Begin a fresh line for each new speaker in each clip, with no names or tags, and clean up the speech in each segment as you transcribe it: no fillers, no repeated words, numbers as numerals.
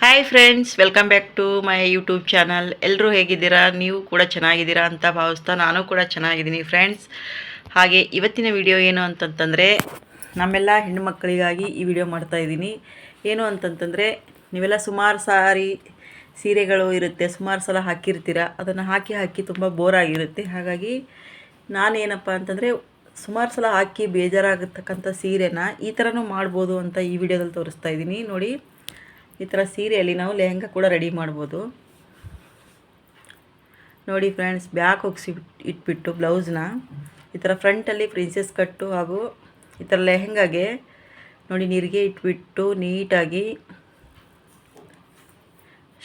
Hi friends, welcome back to my YouTube channel. ಎಲ್ಲರೂ ಹೇಗಿದ್ದೀರಾ? ನೀವು ಕೂಡ ಚೆನ್ನಾಗಿದ್ದೀರಾ ಅಂತ ಭಾವಿಸ್ತಾ ನಾನು ಕೂಡ ಚೆನ್ನಾಗಿದ್ದೀನಿ ಫ್ರೆಂಡ್ಸ್. ಹಾಗೆ ಇವತ್ತಿನ ವಿಡಿಯೋ ಏನು ಅಂತಂತಂದರೆ, ನಮ್ಮೆಲ್ಲ ಹೆಣ್ಣುಮಕ್ಕಳಿಗಾಗಿ ಈ ವಿಡಿಯೋ ಮಾಡ್ತಾಯಿದ್ದೀನಿ. ಏನು ಅಂತಂತಂದರೆ, ನೀವೆಲ್ಲ ಸುಮಾರು ಸಾರಿ ಸೀರೆಗಳು ಇರುತ್ತೆ, ಸುಮಾರು ಸಲ ಹಾಕಿರ್ತೀರ. ಅದನ್ನು ಹಾಕಿ ತುಂಬ ಬೋರ್ ಆಗಿರುತ್ತೆ. ಹಾಗಾಗಿ ನಾನೇನಪ್ಪ ಅಂತಂದರೆ, ಸುಮಾರು ಸಲ ಹಾಕಿ ಬೇಜಾರಾಗತಕ್ಕಂಥ ಸೀರೆನ ಈ ಥರನೂ ಮಾಡ್ಬೋದು ಅಂತ ಈ ವಿಡಿಯೋದಲ್ಲಿ ತೋರಿಸ್ತಾ ಇದ್ದೀನಿ. ನೋಡಿ, ಈ ಥರ ಸೀರೆಯಲ್ಲಿ ನಾವು ಲೆಹಂಗಾ ಕೂಡ ರೆಡಿ ಮಾಡ್ಬೋದು. ನೋಡಿ ಫ್ರೆಂಡ್ಸ್, ಬ್ಯಾಕ್ ಹೋಗಿಸಿ ಇಟ್ಬಿಟ್ಟು ಬ್ಲೌಸ್ನ ಈ ಥರ ಫ್ರಂಟಲ್ಲಿ ಪ್ರಿನ್ಸೆಸ್ ಕಟ್ಟು ಹಾಗೂ ಈ ಥರ ಲೆಹಂಗಾಗೆ ನೋಡಿ ನೀರಿಗೆ ಇಟ್ಬಿಟ್ಟು ನೀಟಾಗಿ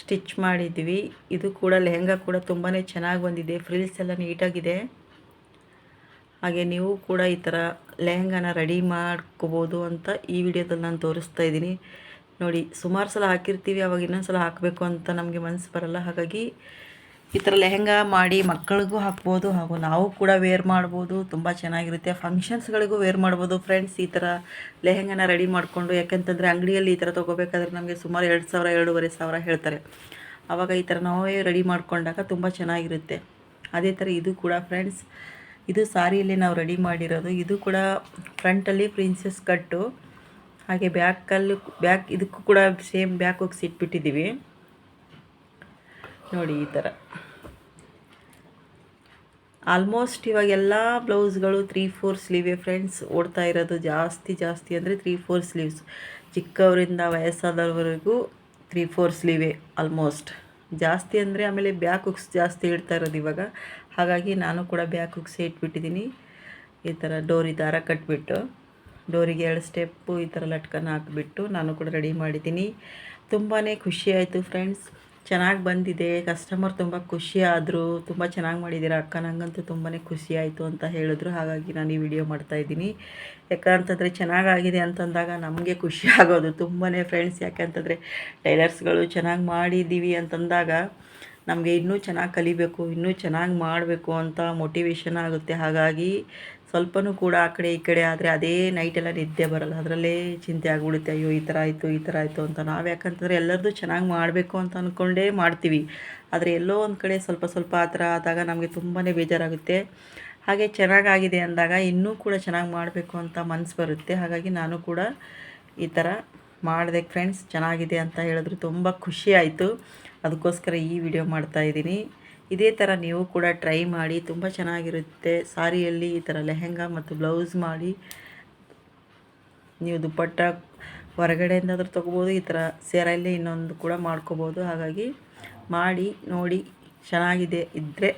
ಸ್ಟಿಚ್ ಮಾಡಿದ್ವಿ. ಇದು ಕೂಡ ಲೆಹಂಗಾ ಕೂಡ ತುಂಬಾ ಚೆನ್ನಾಗಿ ಬಂದಿದೆ, ಫ್ರಿಲ್ಸ್ ಎಲ್ಲ ನೀಟಾಗಿದೆ. ಹಾಗೆ ನೀವು ಕೂಡ ಈ ಥರ ಲೆಹಂಗಾನ ರೆಡಿ ಮಾಡ್ಕೋಬೋದು ಅಂತ ಈ ವಿಡಿಯೋದಲ್ಲಿ ನಾನು ತೋರಿಸ್ತಾ ಇದ್ದೀನಿ. ನೋಡಿ, ಸುಮಾರು ಸಲ ಹಾಕಿರ್ತೀವಿ, ಅವಾಗ ಇನ್ನೊಂದು ಸಲ ಹಾಕಬೇಕು ಅಂತ ನಮಗೆ ಮನಸ್ಸು ಬರಲ್ಲ. ಹಾಗಾಗಿ ಈ ಥರ ಲೆಹಂಗಾ ಮಾಡಿ ಮಕ್ಕಳಿಗೂ ಹಾಕ್ಬೋದು ಹಾಗೂ ನಾವು ಕೂಡ ವೇರ್ ಮಾಡ್ಬೋದು. ತುಂಬ ಚೆನ್ನಾಗಿರುತ್ತೆ. ಫಂಕ್ಷನ್ಸ್ಗಳಿಗೂ ವೇರ್ ಮಾಡ್ಬೋದು ಫ್ರೆಂಡ್ಸ್. ಈ ಥರ ಲೆಹಂಗಾನ ರೆಡಿ ಮಾಡಿಕೊಂಡು, ಯಾಕೆಂತಂದರೆ ಅಂಗಡಿಯಲ್ಲಿ ಈ ಥರ ತೊಗೋಬೇಕಾದ್ರೆ ನಮಗೆ ಸುಮಾರು 2,000 2,500 ಹೇಳ್ತಾರೆ. ಆವಾಗ ಈ ಥರ ನಾವೇ ರೆಡಿ ಮಾಡಿಕೊಂಡಾಗ ತುಂಬ ಚೆನ್ನಾಗಿರುತ್ತೆ. ಅದೇ ಥರ ಇದು ಕೂಡ ಫ್ರೆಂಡ್ಸ್, ಇದು ಸಾರಿಯಲ್ಲಿ ನಾವು ರೆಡಿ ಮಾಡಿರೋದು. ಇದು ಕೂಡ ಫ್ರಂಟಲ್ಲಿ ಪ್ರಿನ್ಸೆಸ್ ಕಟ್ಟು, ಹಾಗೆ ಬ್ಯಾಕ್ ಇದಕ್ಕೂ ಕೂಡ ಸೇಮ್ ಬ್ಯಾಕ್ ಹೋಗಿ ಇಟ್ಬಿಟ್ಟಿದ್ದೀವಿ. ನೋಡಿ, ಈ ಥರ ಆಲ್ಮೋಸ್ಟ್ ಇವಾಗೆಲ್ಲ ಬ್ಲೌಸ್ಗಳು 3-4 ಸ್ಲೀವೇ ಫ್ರೆಂಡ್ಸ್ ಓಡ್ತಾ ಇರೋದು. ಜಾಸ್ತಿ ಅಂದರೆ 3-4 ಸ್ಲೀವ್ಸ್. ಚಿಕ್ಕವರಿಂದ ವಯಸ್ಸಾದವರೆಗೂ 3-4 ಸ್ಲೀವೇ ಆಲ್ಮೋಸ್ಟ್. ಜಾಸ್ತಿ ಅಂದರೆ ಆಮೇಲೆ ಬ್ಯಾಕ್ ಹುಕ್ಸ್ ಜಾಸ್ತಿ ಇಡ್ತಾ ಇರೋದು ಇವಾಗ. ಹಾಗಾಗಿ ನಾನು ಕೂಡ ಬ್ಯಾಕ್ ಹುಕ್ಸೇ ಇಟ್ಬಿಟ್ಟಿದ್ದೀನಿ. ಈ ಥರ ಡೋರಿ ದಾರ ಕಟ್ಬಿಟ್ಟು ಡೋರಿಗೆ 2 ಸ್ಟೆಪ್ಪು ಈ ಥರ ಲಟ್ಕನ ಹಾಕಿಬಿಟ್ಟು ನಾನು ಕೂಡ ರೆಡಿ ಮಾಡಿದ್ದೀನಿ. ತುಂಬಾ ಖುಷಿ ಆಯಿತು ಫ್ರೆಂಡ್ಸ್. ಚೆನ್ನಾಗಿ ಬಂದಿದೆ. ಕಸ್ಟಮರ್ ತುಂಬ ಖುಷಿ ಆದರು. ತುಂಬ ಚೆನ್ನಾಗಿ ಮಾಡಿದ್ದೀರಾ ಅಕ್ಕ, ನನಗಂತೂ ತುಂಬಾ ಖುಷಿ ಆಯಿತು ಅಂತ ಹೇಳಿದ್ರು. ಹಾಗಾಗಿ ನಾನು ಈ ವಿಡಿಯೋ ಮಾಡ್ತಾಯಿದ್ದೀನಿ. ಯಾಕಂತಂದರೆ ಚೆನ್ನಾಗಾಗಿದೆ ಅಂತಂದಾಗ ನಮಗೆ ಖುಷಿ ಆಗೋದು ತುಂಬಾ ಫ್ರೆಂಡ್ಸ್. ಯಾಕೆಂತಂದರೆ ಟೈಲರ್ಸ್ಗಳು ಚೆನ್ನಾಗಿ ಮಾಡಿದ್ದೀವಿ ಅಂತಂದಾಗ ನಮಗೆ ಇನ್ನೂ ಚೆನ್ನಾಗಿ ಕಲಿಬೇಕು, ಇನ್ನೂ ಚೆನ್ನಾಗಿ ಮಾಡಬೇಕು ಅಂತ ಮೋಟಿವೇಶನ್ ಆಗುತ್ತೆ. ಹಾಗಾಗಿ ಸ್ವಲ್ಪನೂ ಕೂಡ ಆ ಕಡೆ ಈ ಕಡೆ ಆದರೆ ಅದೇ ನೈಟೆಲ್ಲ ನಿದ್ದೆ ಬರಲ್ಲ. ಅದರಲ್ಲೇ ಚಿಂತೆ ಆಗಿಬಿಡುತ್ತೆ. ಅಯ್ಯೋ, ಈ ಥರ ಆಯಿತು ಅಂತ. ನಾವು ಯಾಕಂತಂದರೆ ಎಲ್ಲರದ್ದು ಚೆನ್ನಾಗಿ ಮಾಡಬೇಕು ಅಂತ ಅಂದ್ಕೊಂಡೇ ಮಾಡ್ತೀವಿ. ಆದರೆ ಎಲ್ಲೋ ಒಂದು ಕಡೆ ಸ್ವಲ್ಪ ಆ ಥರ ಆದಾಗ ನಮಗೆ ತುಂಬಾ ಬೇಜಾರಾಗುತ್ತೆ. ಹಾಗೆ ಚೆನ್ನಾಗಾಗಿದೆ ಅಂದಾಗ ಇನ್ನೂ ಕೂಡ ಚೆನ್ನಾಗಿ ಮಾಡಬೇಕು ಅಂತ ಮನಸ್ಸು ಬರುತ್ತೆ. ಹಾಗಾಗಿ ನಾನು ಕೂಡ ಈ ಥರ ಮಾಡಿದೆ ಫ್ರೆಂಡ್ಸ್. ಚೆನ್ನಾಗಿದೆ ಅಂತ ಹೇಳಿದ್ರು, ತುಂಬ ಖುಷಿ ಆಯಿತು. ಅದಕ್ಕೋಸ್ಕರ ಈ ವಿಡಿಯೋ ಮಾಡ್ತಾಯಿದ್ದೀನಿ. ಇದೇ ಥರ ನೀವು ಕೂಡ ಟ್ರೈ ಮಾಡಿ, ತುಂಬ ಚೆನ್ನಾಗಿರುತ್ತೆ. ಸಾರಿಯಲ್ಲಿ ಈ ಥರ ಲೆಹಂಗಾ ಮತ್ತು ಬ್ಲೌಸ್ ಮಾಡಿ ನೀವು ದುಪ್ಪಟ್ಟ ಹೊರಗಡೆಯಿಂದಾದರೂ ತೊಗೋಬೋದು. ಈ ಥರ ಸೀರೆಯಲ್ಲಿ ಇನ್ನೊಂದು ಕೂಡ ಮಾಡ್ಕೋಬೋದು. ಹಾಗಾಗಿ ಮಾಡಿ ನೋಡಿ, ಚೆನ್ನಾಗಿದೆ ಇದ್ದರೆ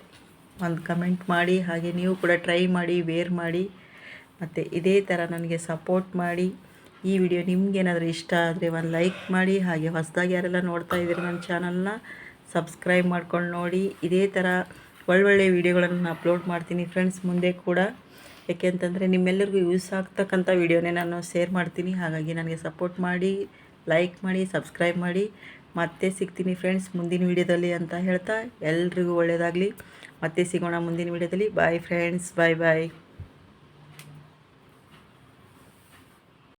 ಒಂದು ಕಮೆಂಟ್ ಮಾಡಿ. ಹಾಗೆ ನೀವು ಕೂಡ ಟ್ರೈ ಮಾಡಿ, ವೇರ್ ಮಾಡಿ, ಮತ್ತು ಇದೇ ಥರ ನನಗೆ ಸಪೋರ್ಟ್ ಮಾಡಿ. ಈ ವಿಡಿಯೋ ನಿಮಗೇನಾದರೂ ಇಷ್ಟ ಆದರೆ ಒಂದು ಲೈಕ್ ಮಾಡಿ. ಹಾಗೆ ಹೊಸದಾಗಿ ಯಾರೆಲ್ಲ ನೋಡ್ತಾ ಇದ್ದೀರಿ ನನ್ನ ಚಾನಲ್ನ ಸಬ್ಸ್ಕ್ರೈಬ್ ಮಾಡ್ಕೊಂಡು ನೋಡಿ. ಇದೇ ಥರ ಒಳ್ಳೊಳ್ಳೆ ವೀಡಿಯೋಗಳನ್ನು ನಾನು ಅಪ್ಲೋಡ್ ಮಾಡ್ತೀನಿ ಫ್ರೆಂಡ್ಸ್ ಮುಂದೆ ಕೂಡ. ಯಾಕೆಂತಂದರೆ ನಿಮ್ಮೆಲ್ಲರಿಗೂ ಯೂಸ್ ಆಗ್ತಕ್ಕಂಥ ವೀಡಿಯೋನೇ ನಾನು ಶೇರ್ ಮಾಡ್ತೀನಿ. ಹಾಗಾಗಿ ನನಗೆ ಸಪೋರ್ಟ್ ಮಾಡಿ, ಲೈಕ್ ಮಾಡಿ, ಸಬ್ಸ್ಕ್ರೈಬ್ ಮಾಡಿ. ಮತ್ತೆ ಸಿಗ್ತೀನಿ ಫ್ರೆಂಡ್ಸ್ ಮುಂದಿನ ವೀಡಿಯೋದಲ್ಲಿ ಅಂತ ಹೇಳ್ತಾ, ಎಲ್ರಿಗೂ ಒಳ್ಳೆಯದಾಗಲಿ. ಮತ್ತೆ ಸಿಗೋಣ ಮುಂದಿನ ವೀಡಿಯೋದಲ್ಲಿ. ಬಾಯ್ ಫ್ರೆಂಡ್ಸ್, ಬಾಯ್.